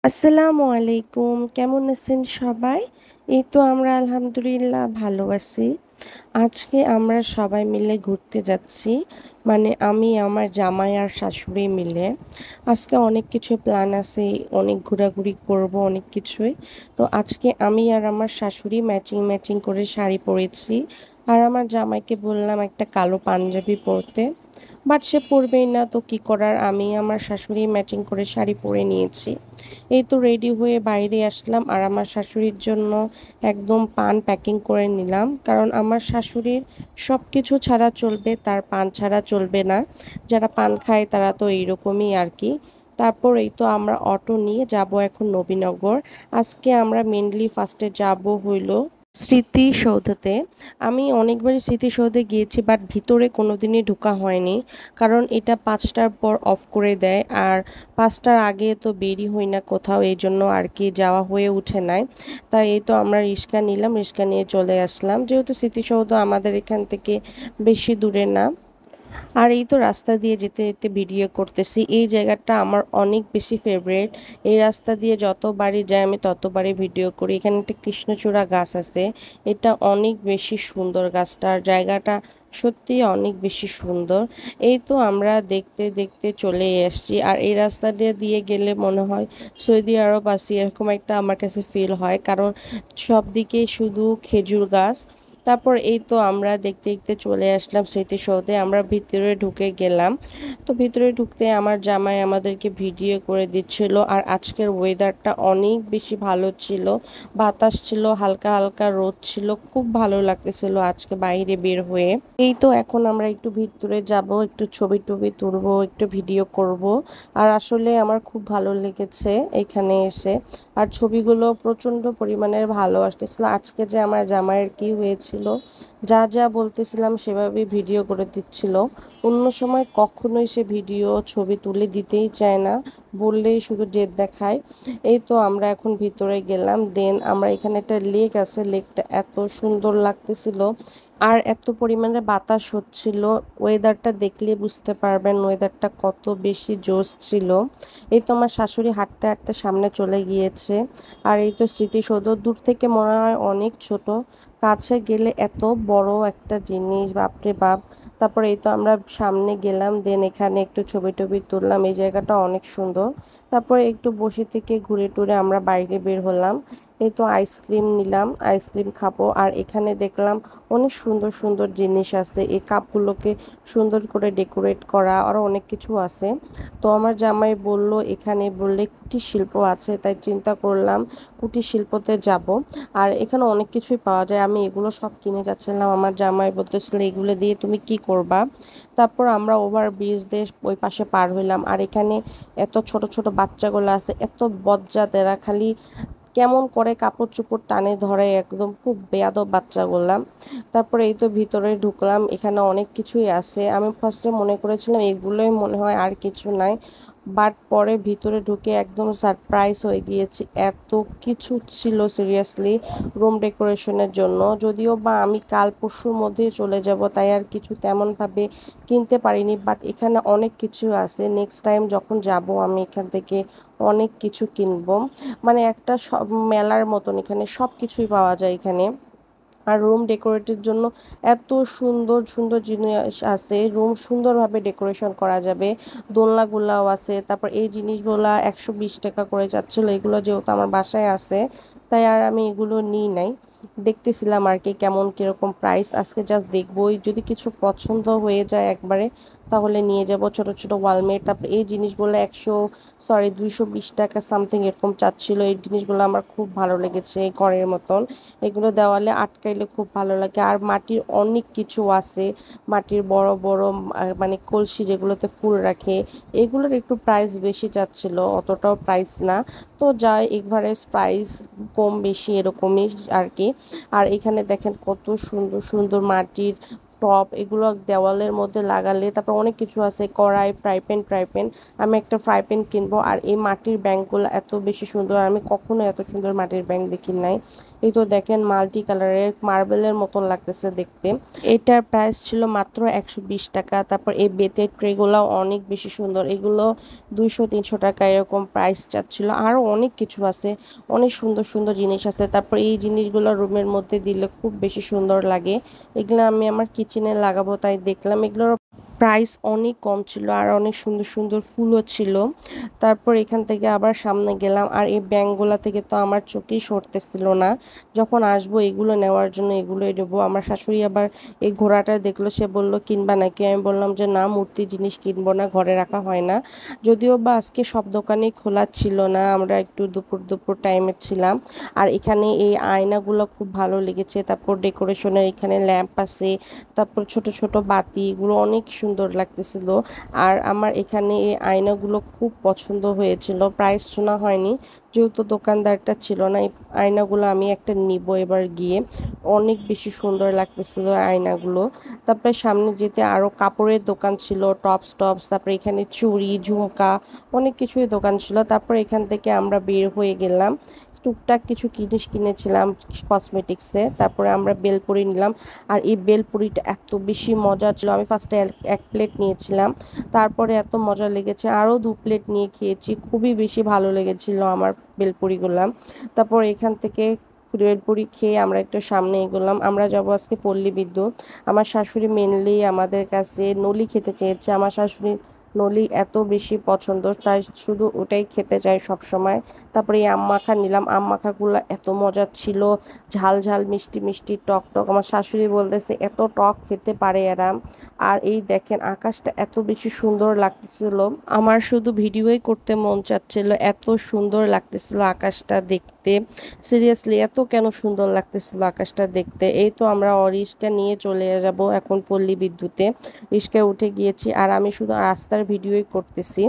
আসসালামু আলাইকুম, কেমন আছেন সবাই? এই তো আমরা আলহামদুলিল্লাহ ভালো আছি। আজকে আমরা সবাই মিলে ঘুরতে যাচ্ছি। মানে আমি, আমার জামাই আর শাশুড়ি মিলে। আজকে অনেক কিছু প্ল্যান আছে, অনেক ঘোরাঘুরি করব, অনেক কিছুই। তো আজকে আমি আর আমার শাশুড়ি ম্যাচিং ম্যাচিং করে শাড়ি পরেছি। আর আমার জামাইকে বললাম একটা কালো পাঞ্জাবি পরতে। বাট সে পরবেই না, তো কি করার, আমি আমার শাশুড়ি ম্যাচিং করে শাড়ি পরে নিয়েছি। এই তো রেডি হয়ে বাইরে আসলাম আর আমার শাশুড়ির জন্য একদম পান প্যাকিং করে নিলাম, কারণ আমার শাশুড়ির সব কিছু ছাড়া চলবে, তার পান ছাড়া চলবে না। যারা পান খায় তারা তো এইরকমই আর কি। তারপর এই তো আমরা অটো নিয়ে যাব এখন নবীনগর। আজকে আমরা মেনলি ফার্স্টে যাব হইলো স্মৃতিসৌধতে। আমি অনেকবারই স্মৃতিসৌধে গিয়েছি, বাট ভিতরে কোনোদিনই ঢোকা হয়নি, কারণ এটা 5টার পর অফ করে দেয়। আর 5টার আগে তো বেরই হই না কোথাও, এই জন্য আর কি যাওয়া হয়ে ওঠে নাই। তাই এই তো আমরা রিক্সা নিলাম, রিক্সা নিয়ে চলে আসলাম, যেহেতু স্মৃতিসৌধ আমাদের এখান থেকে বেশি দূরে না। আর এই তো রাস্তা দিয়ে যেতে যেতে ভিডিও করতেছি। এই জায়গাটা আমার অনেক বেশি ফেভারিট। এই রাস্তা দিয়ে যতবারই যাই আমি ততবারই ভিডিও করি। এখানে একটা কৃষ্ণচূড়া গাছ আছে, এটা অনেক বেশি সুন্দর গাছটা, আর জায়গাটা সত্যি অনেক বেশি সুন্দর। এই তো আমরা দেখতে দেখতে চলে এসেছি, আর এই রাস্তা দিয়ে গেলে মনে হয় সৌদি আরব আছি এরকম একটা আমার কাছে ফিল হয়, কারণ সব দিকে শুধু খেজুর গাছ। তারপর এই তো আমরা দেখতে দেখতে চলে আসলাম স্মৃতিসৌধে, আমরা ভিতরে ঢুকে গেলাম। তো ভিতরে ঢুকতে আমার জামাই আমাদেরকে ভিডিও করে দিচ্ছিল। আর আজকের ওয়েদারটা অনেক বেশি ভালো ছিল, বাতাস ছিল, হালকা হালকা রোদ ছিল, খুব ভালো লাগতেছিল আজকে বাইরে বের হয়ে। এই তো এখন আমরা একটু ভিতরে যাব, একটু ছবি টবি তুলবো, একটু ভিডিও করব। আর আসলে আমার খুব ভালো লেগেছে এখানে এসে। আর ছবিগুলো প্রচণ্ড পরিমাণের ভালো আসতেছিল। আজকে যে আমার জামাইয়ের কি হয়েছিল, যা যা বলতেছিলাম সেভাবেই ভিডিও করে দিচ্ছিল। অন্য সময় কখনোই সে ভিডিও ছবি তুলে দিতেই চায় না, বললেই শুধু জেদ দেখায়। এই তো আমরা এখন ভিতরে গেলাম, দেন আমরা এখানে একটা লেক আছে, লেকটা এত সুন্দর লাগতেছিল আর এত পরিমাণে বাতাস হচ্ছিল। ওয়েদারটা দেখলে বুঝতে পারবেন ওয়েদারটা কত বেশি জোশ ছিল। এই তো আমার শাশুড়ি হাঁটতে হাঁটতে সামনে চলে গিয়েছে। আর এই তো স্মৃতিসৌধ দূর থেকে মনে হয় অনেক ছোট, কাছে গেলে এত বড় একটা জিনিস, বাপরে বাপ। তারপরে এই তো আমরা সামনে গেলাম, দেন এখানে একটু ছবি টবি তুললাম, এই জায়গাটা অনেক সুন্দর। তারপরে একটু বসে থেকে ঘুরে টুরে আমরা বাইরে বের হলাম। এই তো আইসক্রিম নিলাম, আইসক্রিম খাবো। আর এখানে দেখলাম অনেক সুন্দর সুন্দর জিনিস আছে, এই কাপগুলোকে সুন্দর করে ডেকোরেট করা, আরও অনেক কিছু আছে। তো আমার জামাই বলল এখানে বললে কুটির শিল্প আছে, তাই চিন্তা করলাম কুটির শিল্পতে যাব। আর এখানে অনেক কিছুই পাওয়া যায়, আমি এগুলো সব কিনে যাচ্ছিলাম, আমার জামাই বলতেছিল এগুলো দিয়ে তুমি কি করবা। তারপর আমরা ওভার ব্রিজ দিয়ে ওই পাশে পার হইলাম। আর এখানে এত ছোট ছোট বাচ্চাগুলো আছে, এত বজ্জাত, এরা খালি কেমন করে কাপড় চোপড় টানে ধরে, একদম খুব বেয়াদব বাচ্চাগুলা। তারপরে এই তো ভিতরে ঢুকলাম, এখানে অনেক কিছুই আছে। আমি ফার্স্টে মনে করেছিলাম এগুলোই মনে হয়, আর কিছু নাই। বাট পরে ভিতরে ঢুকে একদম সারপ্রাইজ হয়ে গিয়েছি, এত কিছু ছিল সিরিয়াসলি রুম ডেকোরেশনের জন্য। যদিও বা আমি কাল পরশুর মধ্যেই চলে যাব, তাই আর কিছু তেমনভাবে কিনতে পারিনি, বাট এখানে অনেক কিছু আছে। নেক্সট টাইম যখন যাব আমি এখান থেকে অনেক কিছু কিনবো। মানে একটা সব মেলার মতন, এখানে সব কিছুই পাওয়া যায় এখানে। আর রুম ডেকোরেটের জন্য এত সুন্দর সুন্দর জিনিস আছে, রুম সুন্দরভাবে ডেকোরেশন করা যাবে। দোলনাগুলাও আছে। তারপর এই জিনিসগুলা 120 টাকা করে যাচ্ছিলো, এগুলো যেহেতু আমার বাসায় আছে তাই আর আমি এগুলো নিই নাই। দেখতেছিলাম আর কি কেমন কিরকম প্রাইস, আজকে জাস্ট দেখবোই, যদি কিছু পছন্দ হয়ে যায় একবারে তাহলে নিয়ে যাব। ছোট ছোট ওয়ালমেট, তারপর এই জিনিসগুলো 220 টাকা সামথিং এরকম চাচ্ছিল। এই জিনিসগুলো আমার খুব ভালো লেগেছে, এই ঘরের মতন, এগুলো দেওয়ালে আটকাইলে খুব ভালো লাগে। আর মাটির অনেক কিছু আছে, মাটির বড় বড় মানে কলসি যেগুলোতে ফুল রাখে, এগুলোর একটু প্রাইস বেশি চাচ্ছিল, অতটাও প্রাইস না। তো যা এভারেজ প্রাইস কম বেশি এরকমই আর কি। আর এখানে দেখেন কত সুন্দর সুন্দর মাটির টপ এগুলো দেওয়ালের মধ্যে লাগালে, তারপর অনেক কিছু আছে, কড়াই, ফ্রাই প্যান। আমি একটা ফ্রাই প্যান কিনবো। আর এই মাটির ব্যাংকগুলো এত বেশি সুন্দর, আমি কখনো এত সুন্দর মাটির ব্যাংক দেখি নাই। এই তো দেখেন মাল্টি কালারের মার্বেলের মতন লাগতেছে দেখতে। এটার প্রাইস ছিল মাত্র 120 টাকা। তারপর এই বেতের ট্রেগুলো অনেক বেশি সুন্দর, এগুলো 200-300 টাকা এরকম প্রাইস চাচ্ছিল। আরও অনেক কিছু আছে, অনেক সুন্দর সুন্দর জিনিস আছে। তারপর এই জিনিসগুলো রুমের মধ্যে দিলে খুব বেশি সুন্দর লাগে। এগুলো আমি আমার কিচেনে লাগাবো, তাই দেখলাম এগুলোর প্রাইস অনেক কম ছিল আর অনেক সুন্দর সুন্দর ফুলও ছিল। তারপর এখান থেকে আবার সামনে গেলাম, আর এই ব্যাংকগুলা থেকে তো আমার চোখেই সরতেছিল না। যখন আসবো এগুলো নেওয়ার জন্য এগুলোই নেবো। আমার শাশুড়ি আবার এই ঘোড়াটা দেখলো, সে বলল কিনবা নাকি? আমি বললাম যে না, মূর্তি জিনিস কিনবো না, ঘরে রাখা হয় না। যদিও বা আজকে সব দোকানেই খোলা ছিল না, আমরা একটু দুপুর দুপুর টাইমে ছিলাম। আর এখানে এই আয়নাগুলো খুব ভালো লেগেছে। তারপর ডেকোরেশনের এখানে ল্যাম্প আছে, তারপর ছোট ছোট বাতি, এগুলো অনেক সুন্দর লাগতেছিল। আর আমার এখানে এই আয়নাগুলো খুব পছন্দ হয়েছিল, প্রাইস শোনা হয়নি যেহেতু দোকানদারটা ছিল না। এই আয়নাগুলো আমি একটা নিব এবার গিয়ে, অনেক বেশি সুন্দর লাগতেছিল আয়নাগুলো। তারপরে সামনে যেতে আরো কাপড়ের দোকান ছিল, টপস, তারপরে এখানে চুড়ি, ঝুমকা, অনেক কিছুই দোকান ছিল। তারপর এখান থেকে আমরা বের হয়ে গেলাম, টুকটাক কিছু জিনিস কিনেছিলাম কসমেটিক্সে। তারপরে আমরা বেলপুরি নিলাম। আর এই বেলপুরিটা এত বেশি মজা ছিল, আমি ফার্স্টে এক প্লেট নিয়েছিলাম, তারপরে এত মজা লেগেছে আরও 2 প্লেট নিয়ে খেয়েছি, খুবই বেশি ভালো লেগেছিল আমার বেলপুরিগুলো। তারপর এখান থেকে বেলপুরি খেয়ে আমরা একটু সামনে এগোলাম, আমরা যাব আজকে পল্লী বিদ্যুৎ। আমার শাশুড়ি মেনলি আমাদের কাছে নলি খেতে চেয়েছে, আমার শাশুড়ি নলি এত বেশি পছন্দ, তাই শুধু ওটাই খেতে চাই সব সময়। তারপরে এই আম মাখা নিলাম, আম মাখাগুলো এত মজা ছিল, ঝাল ঝাল, মিষ্টি মিষ্টি, টক টক। আমার শাশুড়ি বলতেছে এত টক খেতে পারে এরা। আর এই দেখেন আকাশটা এত বেশি সুন্দর লাগতেছিল, আমার শুধু ভিডিওই করতে মন চাচ্ছিল, এত সুন্দর লাগতেছিল আকাশটা দেখতে। সিরিয়াসলি এত কেন সুন্দর লাগতেছিল আকাশটা দেখতে। এই তো আমরা রিস্কা নিয়ে চলে যাব এখন পল্লী বিদ্যুতে। রিস্কায় উঠে গিয়েছি আর আমি শুধু রাস্তার ভিডিওই করতেছি।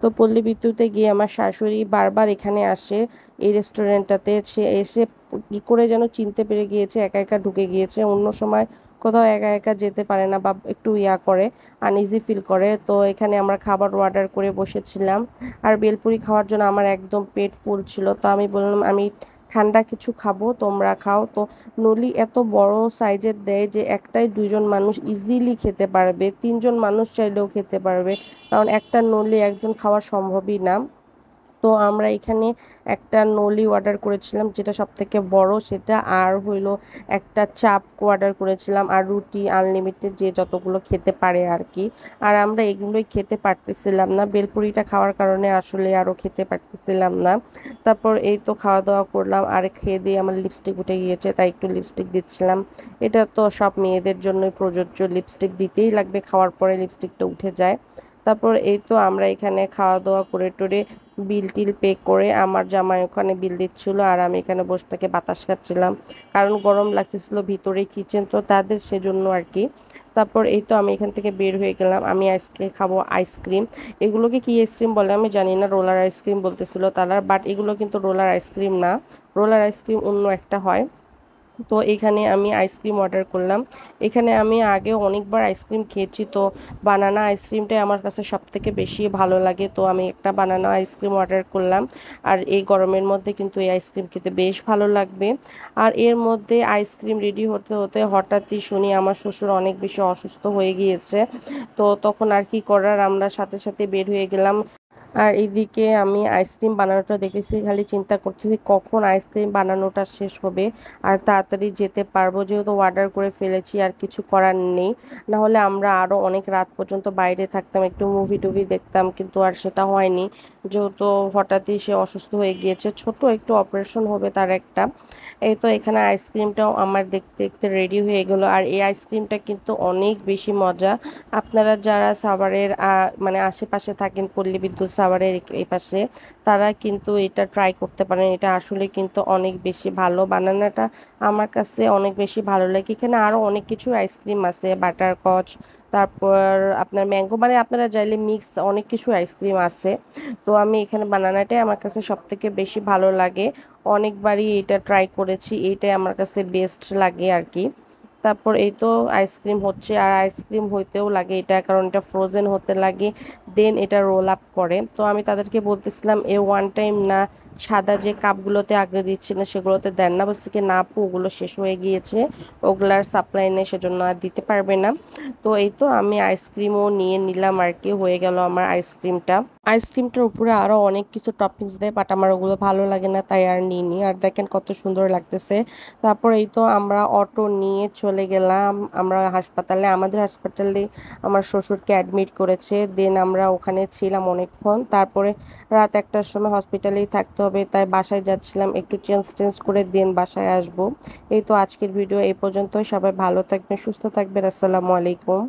তো পল্লী বিদ্যুতে গিয়ে আমার শাশুড়ি বারবার এখানে আসে, এই রেস্টুরেন্টটাতে সে এসে কি করে যেন চিনতে পেরে গিয়েছে, একা একা ঢুকে গিয়েছে। অন্য সময় কোথাও একা একা যেতে পারে না বা একটু করে, আনইজি ফিল করে। তো এখানে আমরা খাবার অর্ডার করে বসেছিলাম, আর বেলপুরি খাওয়ার জন্য আমার একদম পেট ফুল ছিল। তো আমি বললাম আমি ঠান্ডা কিছু খাবো, তোমরা খাও। তো নলি এত বড় সাইজের দেয় যে একটাই 2জন মানুষ ইজিলি খেতে পারবে, 3জন মানুষ চাইলেও খেতে পারবে, কারণ একটা নলি একজন খাওয়া সম্ভবই না। তো আমরা এখানে একটা নলি অর্ডার করেছিলাম, যেটা সব থেকে বড় সেটা, আর হইলো একটা চাপ অর্ডার করেছিলাম, আর রুটি আনলিমিটেড, যে যতগুলো খেতে পারে আর কি। আর আমরা এগুলোই খেতে পারতেছিলাম না, বেলপুরিটা খাওয়ার কারণে আসলে আরও খেতে পারতেছিলাম না। তারপর এই তো খাওয়া দাওয়া করলাম, আর খেয়ে দিয়ে আমার লিপস্টিক উঠে গিয়েছে, তাই একটু লিপস্টিক দিচ্ছিলাম। এটা তো সব মেয়েদের জন্যই প্রযোজ্য, লিপস্টিক দিতেই লাগবে, খাওয়ার পরে লিপস্টিকটা উঠে যায়। তারপর এই তো আমরা এখানে খাওয়া দাওয়া করে টোরে বিল টিল পে করে, আমার জামাই ওখানে বিল দিচ্ছিল আর আমি এখানে বসে থেকে বাতাস খাচ্ছিলাম, কারণ গরম লাগতেছিল, ভিতরে কিচেন তো তাদের, সেজন্য আর কি। তারপর এই তো আমি এখান থেকে বের হয়ে গেলাম, আমি আজকে খাবো আইসক্রিম। এগুলোকে কি আইসক্রিম বলে আমি জানি না, রোলার আইসক্রিম বলতেছিল তারা, বাট এগুলো কিন্তু রোলার আইসক্রিম না, রোলার আইসক্রিম অন্য একটা হয়। তো এখানে আমি আইসক্রিম অর্ডার করলাম। এখানে আমি আগেও অনেকবার আইসক্রিম খেয়েছি, তো বানানা আইসক্রিমটাই আমার কাছে সব থেকে বেশি ভালো লাগে। তো আমি একটা বানানা আইসক্রিম অর্ডার করলাম, আর এই গরমের মধ্যে কিন্তু এই আইসক্রিম খেতে বেশ ভালো লাগবে। আর এর মধ্যে আইসক্রিম রেডি হতে হতে হঠাৎই শুনি আমার শ্বশুর অনেক বেশি অসুস্থ হয়ে গিয়েছে। তো তখন আর কি করার, আমরা সাথে সাথে বের হয়ে গেলাম। আর এদিকে আমি আইসক্রিম বানানোটা দেখেছি, খালি চিন্তা করতেছি কখন আইসক্রিম বানানোটা শেষ হবে আর তাড়াতাড়ি যেতে পারবো, যেহেতু অর্ডার করে ফেলেছি আর কিছু করার নেই। না হলে আমরা আরও অনেক রাত পর্যন্ত বাইরে থাকতাম, একটু মুভি টুভি দেখতাম, কিন্তু আর সেটা হয়নি, যেহেতু হঠাৎই সে অসুস্থ হয়ে গিয়েছে, ছোট একটু অপারেশন হবে তার একটা। এই তো এখানে আইসক্রিমটাও আমার দেখতে দেখতে রেডি হয়ে গেলো। আর এই আইসক্রিমটা কিন্তু অনেক বেশি মজা। আপনারা যারা সাভারের মানে আশেপাশে থাকেন, পল্লী বিদ্যুৎ সাভারের এই পাশে, তারা কিন্তু এটা ট্রাই করতে পারেন, এটা আসলে কিন্তু অনেক বেশি ভালো। বানানাটা আমার কাছে অনেক বেশি ভালো লাগে। এখানে আরও অনেক কিছু আইসক্রিম আছে, বাটারকচ, তারপর আপনার ম্যাঙ্গো, মানে আপনারা চাইলে মিক্স অনেক কিছু আইসক্রিম আছে। তো আমি এখানে বানানাটাই আমার কাছে সব থেকে বেশি ভালো লাগে, অনেকবারই এটা ট্রাই করেছি, এইটাই আমার কাছে বেস্ট লাগে আর কি। তারপর এই তো আইসক্রিম হচ্ছে, আর আইসক্রিম হইতেও লাগে এটা, কারণ এটা ফ্রোজেন হতে লাগে, দেন এটা রোল আপ করে। তো আমি তাদেরকে বলতেছিলাম এ ওয়ান টাইম না সাদা যে কাপগুলোতে আগে দিচ্ছিলেন সেগুলোতে দেন না, বলছে কি না আপু ওগুলো শেষ হয়ে গিয়েছে, ওগুলার সাপ্লাই নেই, সেজন্য আর দিতে পারবে না। তো এই তো আমি আইসক্রিমও নিয়ে নিলাম আর কি, হয়ে গেল আমার আইসক্রিমটা। আইসক্রিমটার উপরে আরো অনেক কিছু টপিংস দেয়, বাট আমার ওগুলো ভালো লাগে না, তাই আর নিইনি। আর দেখেন কত সুন্দর লাগতেছে। তারপর এই তো আমরা অটো নিয়ে চলে গেলাম আমরা হাসপাতালে, আমাদের হাসপাতালে আমার শ্বশুরকে অ্যাডমিট করেছে, দেন আমরা ওখানে ছিলাম অনেকক্ষণ। তারপরে রাত 1টার সময় হসপিটালেই থাকতে হবে, তাই বাসায় যাচ্ছিলাম, একটু চেঞ্জ টেঞ্জ করে দেন বাসায় আসবো। এই তো আজকের ভিডিও এই পর্যন্ত, সবাই ভালো থাকবেন, সুস্থ থাকবেন, আসসালামু আলাইকুম।